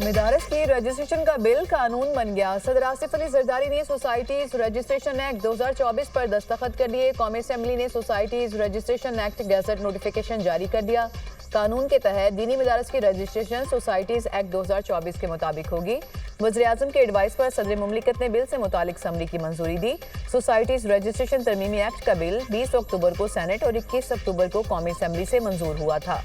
मदारिस की रजिस्ट्रेशन का बिल कानून बन गया। सदर आसिफ अली जरदारी ने सोसाइटीज रजिस्ट्रेशन एक्ट 2024 पर दस्तखत कर दिए। कौमी असेंबली ने societies registration act gadget notification जारी कर दिया। कानून के तहत दीनी मदारिस की रजिस्ट्रेशन सोसाइटीज एक्ट 2024 के मुताबिक होगी। वज़ीर-ए-आज़म के एडवाइस पर सदर मुमलिकत ने बिल से मुतालिक समरी की मंजूरी दी। सोसाइटीज रजिस्ट्रेशन तरमीमी एक्ट का बिल 20 अक्टूबर को सेनेट और 21 अक्टूबर को कौमी असेंबली से मंजूर हुआ था।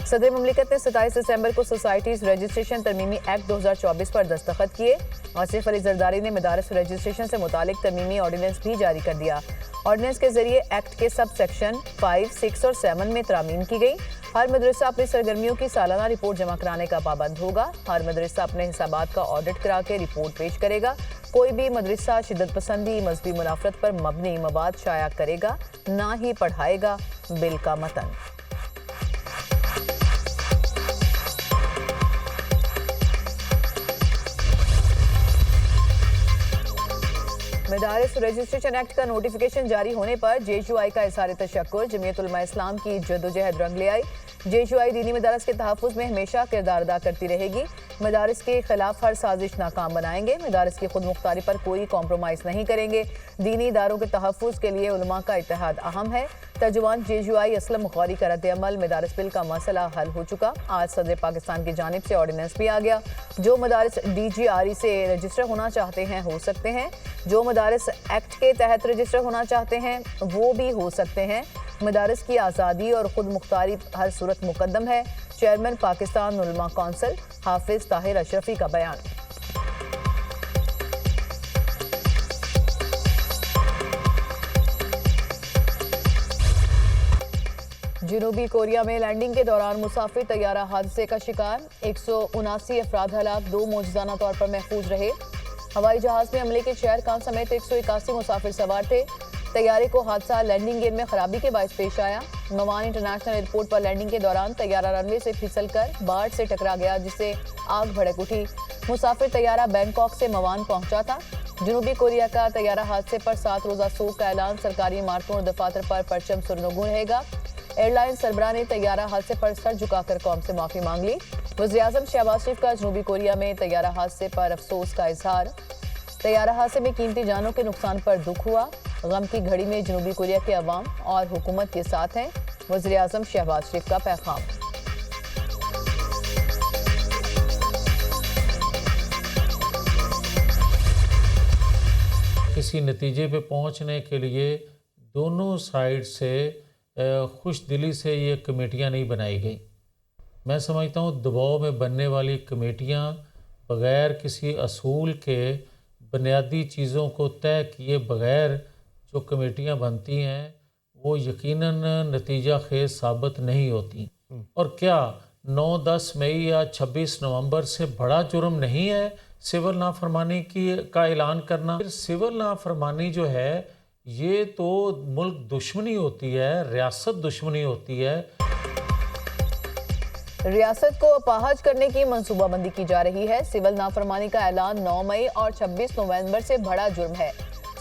सदर मुमलिकत ने 27 दिसंबर को सोसाइटीज रजिस्ट्रेशन तरमीमी एक्ट 2024 पर दस्तखत किए। आसिफ अली जरदारी ने मदारिस रजिस्ट्रेशन से मुतालिक तरमीमी ऑर्डिनेंस भी जारी कर दिया। ऑर्डिनेंस के जरिए एक्ट के सब सेक्शन 5, 6 और 7 में तरामीम की गई। हर मदरसा अपनी सरगर्मियों की सालाना रिपोर्ट जमा कराने का पाबंद होगा। हर मदरसा अपने हिसाबात का ऑडिट करा के रिपोर्ट पेश करेगा। कोई भी मदरसा शिद्दत पसंदी, मजहबी मुनाफरत पर मबनी मवाद शाया करेगा, ना ही पढ़ाएगा। बिल का मतन। मदारिस रजिस्ट्रेशन एक्ट का नोटिफिकेशन जारी होने पर JUI का इज़हार तशक्कुर। जमीयत उलमा इस्लाम की जद्दोजहद रंग ले आई। JUI दीनी मदारिस के तहफ़्फ़ुज़ में हमेशा किरदार अदा करती रहेगी। मदारिस के खिलाफ हर साजिश नाकाम बनाएंगे। मदारिस की खुद मुख्तारी पर कोई कॉम्प्रोमाइज़ नहीं करेंगे। दीनी इदारों के तहफ़्फ़ुज़ के लिए उलमा का इत्तेहाद अहम है। तर्जुमान JUI असलम गौरी का रद्द-ए-अमल। मदारिस बिल का मसला हल हो चुका। आज सदर पाकिस्तान की जानिब से ऑर्डिनेंस भी आ गया। जो मदारिस DGRE से रजिस्टर होना चाहते हैं हो सकते हैं। जो मदारिस एक्ट के तहत रजिस्टर होना चाहते हैं वो भी हो सकते हैं। मदारिस की आज़ादी और खुद मुख्तारी हर सूरत मुकद्दम है। चेयरमैन पाकिस्तान उलमा कौंसिल हाफिज ताहिर अशरफी का बयान। जनूबी कोरिया में लैंडिंग के दौरान मुसाफिर तैयारा हादसे का शिकार। 179 अफराद हलाक, 2 मौजूदाना तौर पर महफूज रहे। हवाई जहाज में अमले के शहर खान समेत 181 मुसाफिर सवार थे। तैयारे को हादसा लैंडिंग गेयर में खराबी के बायस पेश आया। मवान इंटरनेशनल एयरपोर्ट पर लैंडिंग के दौरान तैयारा रनवे से फिसलकर बाढ़ से टकरा गया, जिससे आग भड़क उठी। मुसाफिर तैयारा बैंकॉक से मवान पहुंचा था। जनूबी कोरिया का तैयारा हादसे पर 7 रोज़ा सोग का ऐलान। सरकारी इमारतों और दफातर पर परचम सुरनगू रहेगा। एयरलाइन सरबराह ने तैयारा हादसे पर सर झुकाकर कौम से माफी मांग ली। वज़ीर-ए-आज़म शहबाज शरीफ का जनूबी कोरिया में तैयारा हादसे पर अफसोस का इजहार। तैयारा हादसे में कीमती जानों के नुकसान पर दुख हुआ। गम की घड़ी में जनूबी कोरिया के अवाम और हुकूमत के साथ हैं। वज़ीर-ए-आज़म शहबाज शरीफ का पैगाम। किसी नतीजे पे पहुंचने के लिए दोनों साइड से खुश दिली से ये कमेटियां नहीं बनाई गई। मैं समझता हूँ दबाव में बनने वाली कमेटियां बग़ैर किसी असूल के बुनियादी चीज़ों को तय किए बग़ैर जो कमेटियां बनती हैं वो यकीनन नतीजा खेज साबित नहीं होती। और क्या 9-10 मई या 26 नवंबर से बड़ा जुर्म नहीं है सिविल नाफरमानी का ऐलान करना? सिविल नाफरमानी जो है ये तो मुल्क दुश्मनी होती है, रियासत दुश्मनी होती है। रियासत को अपाहज करने की मंसूबाबंदी की जा रही है। सिविल नाफरमानी का ऐलान 9 मई और 26 नवंबर से बड़ा जुर्म है।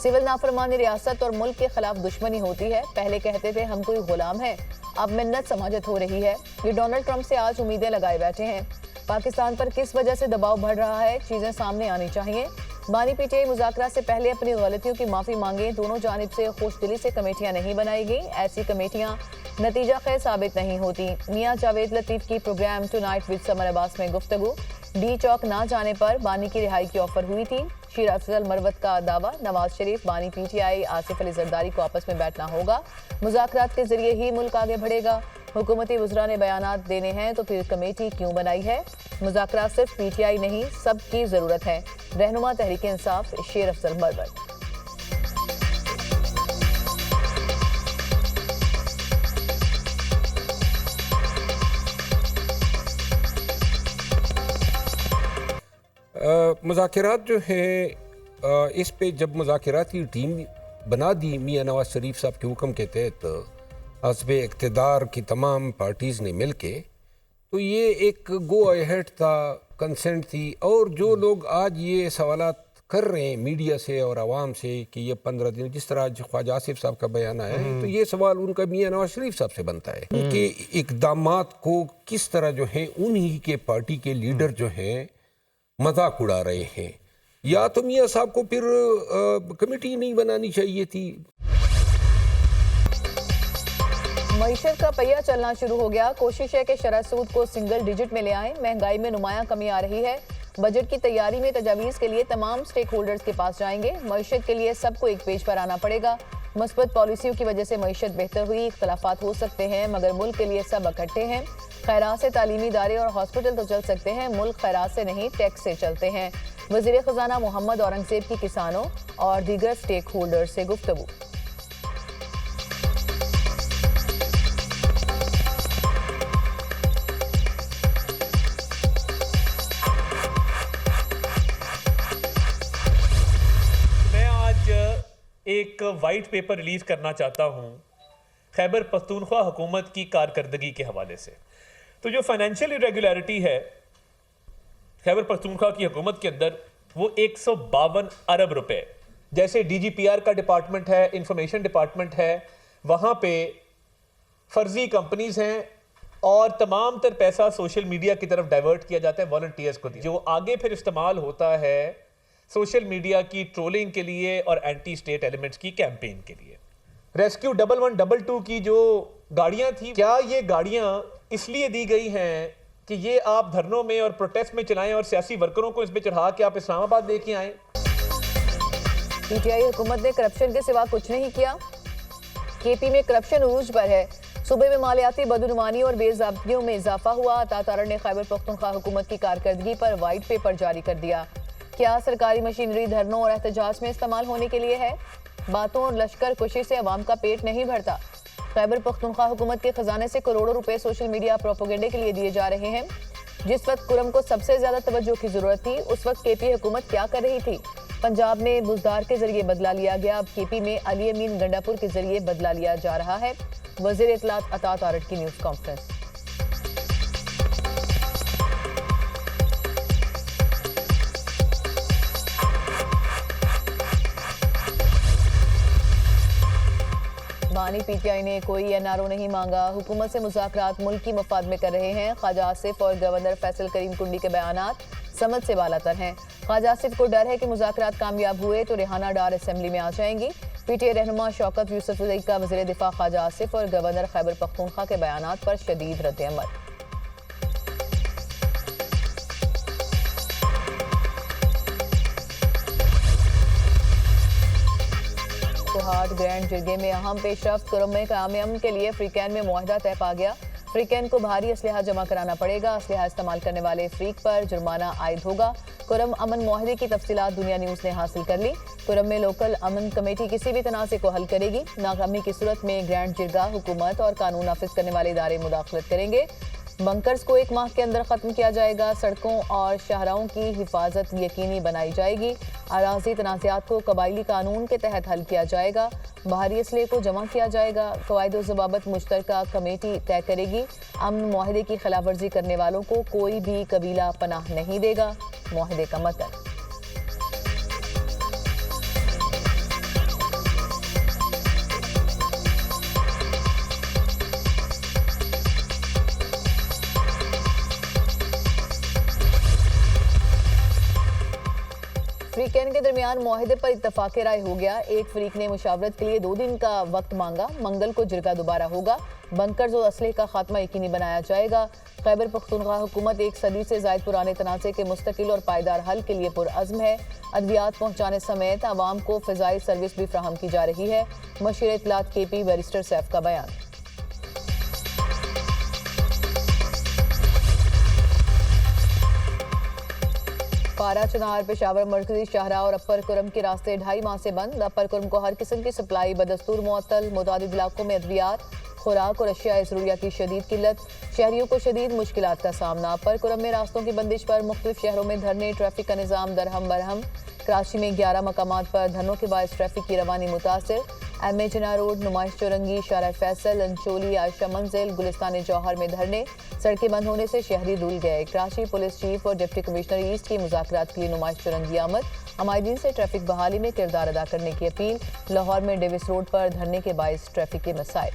सिविल नाफरमानी रियासत और मुल्क के खिलाफ दुश्मनी होती है। पहले कहते थे हम कोई गुलाम हैं, अब मिन्नत समाजत हो रही है। ये डोनाल्ड ट्रंप से आज उम्मीदें लगाए बैठे हैं। पाकिस्तान पर किस वजह से दबाव बढ़ रहा है, चीजें सामने आनी चाहिए। बानी PTI मुज़ाकरा से पहले अपनी गलतियों की माफी मांगे। दोनों जानिब से खुशदिली से कमेटियां नहीं बनाई गई। ऐसी कमेटियां नतीजा खैर साबित नहीं होती। मियां जावेद लतीफ की programme tonight with Samar Abbas में गुफ्तगू। डी चौक ना जाने पर बानी की रिहाई की ऑफर हुई थी। शीर अफजल मरवत का दावा। नवाज शरीफ, बानी PTI, आसिफ अली जरदारी को आपस में बैठना होगा। मुज़ाकरात के जरिए ही मुल्क आगे बढ़ेगा। हुकूमती वज़रा ने बयानात देने हैं तो फिर कमेटी क्यों बनाई है? मुज़ाकरात सिर्फ PTI नहीं, सबकी ज़रूरत है। रहनुमा तहरीक इंसाफ शीर अफजल मरवत। मुज़ाकरात जो है इस पे जब मुज़ाकराती टीम बना दी मियां नवाज शरीफ साहब के हुक्म के तहत हस्ब इक़्तिदार की तमाम पार्टीज़ ने मिल के, तो ये एक गो अहेड था, कंसेंट थी। और जो लोग आज ये सवालात कर रहे हैं मीडिया से और आवाम से कि ये 15 दिन, जिस तरह आज ख्वाजा आसिफ साहब का बयान आया है, तो ये सवाल उनका मियां नवाज शरीफ साहब से बनता है। उनके इक़दामात को किस तरह जो है उन्हीं के पार्टी के लीडर जो हैं मजाक उड़ा रहे हैं। या तो मियाँ साहब को फिर कमेटी नहीं बनानी चाहिए थी। मईशत का पहिया चलना शुरू हो गया। कोशिश है कि शरह सूद को सिंगल डिजिट में ले आएं। महंगाई में नुमायां कमी आ रही है। बजट की तैयारी में तजावीज़ के लिए तमाम स्टेक होल्डर्स के पास जाएंगे। मईशत के लिए सबको एक पेज पर आना पड़ेगा। मुस्बत पॉलिसियों की वजह से मईशत बेहतर हुई। इख्तलाफात हो सकते हैं मगर मुल्क के लिए सब इकट्ठे हैं। खैरात से तालीमी इदारे और हॉस्पिटल तो चल सकते हैं, मुल्क खैरात से नहीं टैक्स से चलते हैं। वज़ीर ख़जाना मोहम्मद औरंगज़ेब की किसानों और दीगर स्टेक होल्डर से गुफ्तगू। मैं आज एक वाइट पेपर रिलीज करना चाहता हूं खैबर पख्तूनख्वा हुकूमत की कारकर्दगी के हवाले से। तो जो फाइनेंशियल इरेगुलरिटी है खैबर पख्तूनख्वा की हुकूमत के अंदर, वो 152 अरब रुपए, जैसे DGPR का डिपार्टमेंट है, इंफॉर्मेशन डिपार्टमेंट है, वहाँ पे फर्जी कंपनीज हैं और तमाम तर पैसा सोशल मीडिया की तरफ डाइवर्ट किया जाता है वॉलंटियर्स को, जो आगे फिर इस्तेमाल होता है सोशल मीडिया की ट्रोलिंग के लिए और एंटी स्टेट एलिमेंट्स की कैंपेन के लिए। रेस्क्यू 1122 की जो गाड़ियां थी, क्या ये गाड़ियां इसलिए दी गई हैं कि ये आप धरनों में और प्रोटेस्ट में चलाएं और सियासी वर्करों को इसमें चढ़ा के आप इस्लामाबाद लेके आएं? PTI हुकूमत ने करप्शन के सिवा कुछ नहीं किया। KP में करप्शन उरूज पर है। सूबे में मालियाती बदनुमानी और बेज़ाब्तियों में इजाफा हुआ। अता तारड़ ने खैबर पख्तूनख्वा हुकूमत की कारकर्दगी पर वाइट पेपर जारी कर दिया। क्या सरकारी मशीनरी धरनों और एहतजाज में इस्तेमाल होने के लिए है? बातों और लश्कर कुशी से अवाम का पेट नहीं भरता। खैबर पख्तूनख्वा हुकूमत के खजाने से करोड़ों रुपए सोशल मीडिया प्रोपेगेंडे के लिए दिए जा रहे हैं। जिस वक्त कुरम को सबसे ज्यादा तवज्जो की जरूरत थी, उस वक्त KP हुकूमत क्या कर रही थी? पंजाब में बुजदार के जरिए बदला लिया गया, अब KP में अली अमीन गंडापुर के जरिए बदला लिया जा रहा है। वजीर इत्तलात अता तारड़ की न्यूज कॉन्फ्रेंस। बानी PTI ने कोई NRO नहीं मांगा। हुकूमत से मुज़ाकरात मुल्क की मफाद में कर रहे हैं। ख्वाजा आसिफ और गवर्नर फैसल करीम कुंडी के बयानात समझ से बालातर हैं। ख्वाजा आसिफ को डर है कि मुज़ाकरात कामयाब हुए तो रेहाना डार असेंबली में आ जाएंगी। PTI रहनुमा शौकत यूसुफजई का वज़ीर दिफा ख्वाजा आसिफ और गवर्नर खैबर पख्तूनख्वा के बयानात पर शदीद रद्द-ए-अमल। कोहाट ग्रैंड जिरगे में अहम पेशरफ्त। कुरम में क़याम के लिए फ्रीकैन में मुआहदा तय पा गया। फ्रीकैन को भारी असलहा जमा कराना पड़ेगा। असलहा इस्तेमाल करने वाले फ्रीक पर जुर्माना आयद होगा। कुरम अमन मुआहदे की तफसीलात दुनिया न्यूज़ ने हासिल कर ली। कुरम में लोकल अमन कमेटी किसी भी तनाज़े को हल करेगी। नाकामी की सूरत में ग्रैंड जिरगा हुकूमत और कानून नाफिज करने वाले इदारे मुदाखलत करेंगे। बंकर्स को 1 माह के अंदर ख़त्म किया जाएगा। सड़कों और शाहराहों की हिफाजत यकीनी बनाई जाएगी। अराज़ी तनाज़ात को कबायली कानून के तहत हल किया जाएगा। बाहरी असले को जमा किया जाएगा। क़वाइद व ज़वाबित मुश्तरका कमेटी तय करेगी। अमन मुआहदे की खिलाफ वर्जी करने वालों को कोई भी कबीला पनाह नहीं देगा। मुआहदे का मतलब फ्रीकैन के दरमियान मुआहदे पर इत्तफाक राय हो गया। एक फरीक ने मुशावरत के लिए 2 दिन का वक्त मांगा। मंगल को जिरगा दोबारा होगा। बंकर्स और असले का खात्मा यकीनी बनाया जाएगा। खैबर पख्तूनख्वा हुकूमत 1 सदी से ज़ायद पुराने तनाज़े के मुस्तकिल और पायदार हल के लिए पुरअज़्म है। अद्वियात पहुँचाने समेत आवाम को फ़िज़ाई सर्विस भी फ्राहम की जा रही है। मशीर इत्तलात KP बैरिस्टर सैफ का बयान। पारा चनार पेशावर मरकजी शाहरा और अपर कुरम के रास्ते 2.5 माह से बंद। अपर कुरम को हर किस्म की सप्लाई बदस्तूर मुअत्तल। मुतादिद इलाकों में अद्वियात, खुराक और अशिया ज़रूरियात की शदीद किल्लत। शहरियों को शदीद मुश्किलात का सामना। अपर कुरम में रास्तों की बंदिश पर मुख्तलिफ शहरों में धरने। ट्रैफिक का निज़ाम दरहम बरहम। कराची में 11 मकामात पर धरनों के बायस ट्रैफिक की रवानी मुतासिर। MA जिन्ना रोड, नुमाइश चौरंगी, शारा फैसल, अंचोली, आयशा मंजिल, गुलिस्तान जौहर में धरने। सड़कें बंद होने से शहरी रुल गए। कराची पुलिस चीफ और डिप्टी कमिश्नर ईस्ट की मुज़ाकरात के लिए नुमाइश चौरंगी आमद। अमायदीन से ट्रैफिक बहाली में किरदार अदा करने की अपील। लाहौर में डेविस रोड पर धरने के बायस ट्रैफिक के मसाइल।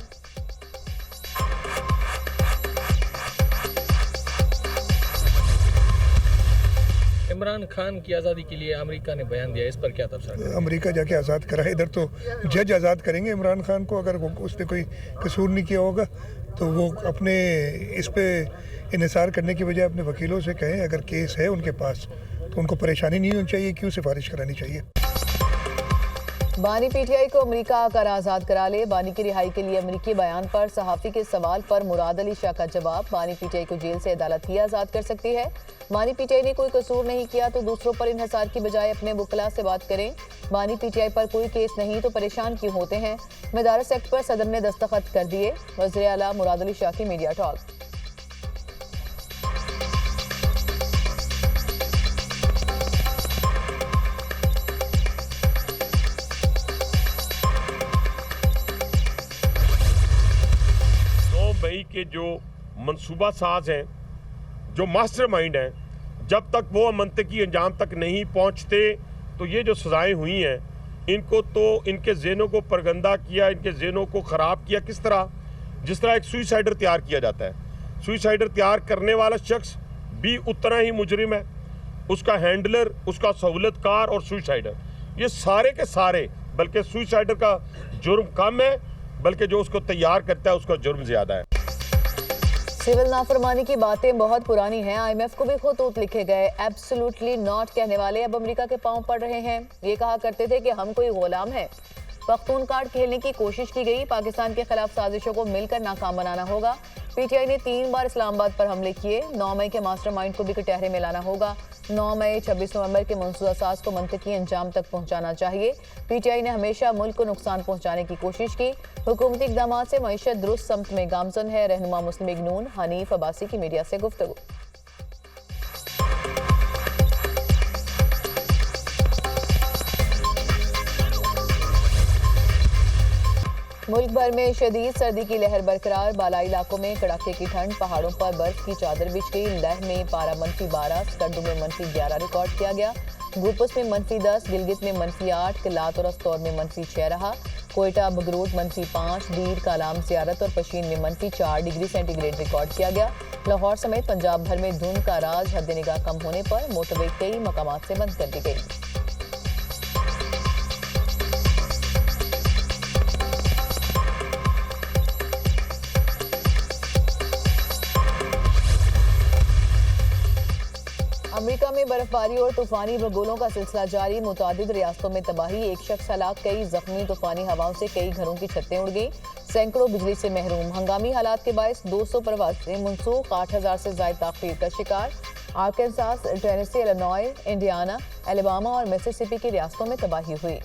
इमरान खान की आज़ादी के लिए अमेरिका ने बयान दिया, इस पर क्या तबसरा? अमेरिका जाके आज़ाद कराए, इधर तो जज आज़ाद करेंगे इमरान खान को। अगर उसने कोई कसूर नहीं किया होगा तो वो अपने इस पे इन्हिसार करने की बजाय अपने वकीलों से कहें, अगर केस है उनके पास तो उनको परेशानी नहीं होनी चाहिए, क्यों सिफारिश करानी चाहिए। बानी पीटीआई को अमेरिका आकर आज़ाद करा ले। बानी की रिहाई के लिए अमेरिकी बयान पर सहाफ़ी के सवाल पर मुराद अली शाह का जवाब। बानी पीटीआई को जेल से अदालत ही आज़ाद कर सकती है। बानी पीटीआई ने कोई कसूर नहीं किया तो दूसरों पर इन्हिसार की बजाय अपने वकला से बात करें। बानी पीटीआई पर कोई केस नहीं तो परेशान क्यों होते हैं। मदारस एक्ट पर सदर ने दस्तखत कर दिए। वज़ीर आला मुराद अली शाह की मीडिया टॉक। मई के जो मंसूबा साज हैं, जो मास्टरमाइंड हैं, जब तक वो मंतकी अंजाम तक नहीं पहुंचते तो ये जो सजाएं हुई हैं इनको तो इनके ज़हनों को परगंदा किया, इनके ज़हनों को ख़राब किया। किस तरह? जिस तरह एक सुइसाइडर तैयार किया जाता है, सुइसाइडर तैयार करने वाला शख्स भी उतना ही मुजरिम है, उसका हैंडलर, उसका सहूलतकार और सुइसाइडर, ये सारे के सारे, बल्कि सुइसाइडर का जुर्म कम है बल्कि जो उसको तैयार करता है उसका जुर्म ज़्यादा है। सिविल नाफरमानी की बातें बहुत पुरानी हैं। आईएमएफ को भी खतूत लिखे गए। एब्सोल्युटली नॉट कहने वाले अब अमेरिका के पांव पड़ रहे हैं। ये कहा करते थे कि हम कोई गुलाम हैं। पख्तून कार्ड खेलने की कोशिश की गई। पाकिस्तान के खिलाफ साजिशों को मिलकर नाकाम बनाना होगा। पीटीआई ने 3 बार इस्लामाबाद पर हमले किए। 9 मई के मास्टरमाइंड को भी कटहरे में लाना होगा। 9 मई 26 नवंबर के मंसूबा साज को मंतकी अंजाम तक पहुंचाना चाहिए। पीटीआई ने हमेशा मुल्क को नुकसान पहुंचाने की कोशिश की। हुकूमती इक़दाम से मईशत दुरुस्त समत में गामजन है। रहनुमा मुस्लिम लीग नून हनीफ अब्बासी की मीडिया से गुफ्तगू। मुल्क भर में शदीद सर्दी की लहर बरकरार। बालाई इलाकों में कड़ाके की ठंड, पहाड़ों पर बर्फ की चादर बिछ गई। लेह में पारा -12, स्कर्दू में -11 रिकॉर्ड किया गया। गुलपुस में -10, गिलगित में -8, किलात और अस्तौर में -6 रहा। कोयटा, बगरूट -5, दीर, कालाम, ज़ियारत और पशीन में -4 डिग्री सेंटीग्रेड रिकॉर्ड किया गया। लाहौर समेत पंजाब भर में धुंध का राज हद निगाह कम होने पर मोटरवे कई मकामात से बंद कर दी गई। अमेरिका में बर्फबारी और तूफानी भगोलों का सिलसिला जारी। मुतादिद रियासतों में तबाही, एक शख्स हलाक, कई जख्मी। तूफानी हवाओं से कई घरों की छतें उड़ गई। सैकड़ों बिजली से महरूम। हंगामी हालात के बायस 200 परवाज़ें मनसूख। 8000 से ज़ायद ताख़ीर का शिकार। आर्कानसास, टेनेसी, इलिनॉय, इंडियाना, अलाबामा और मिसिसिपी की रियासतों में तबाही हुई।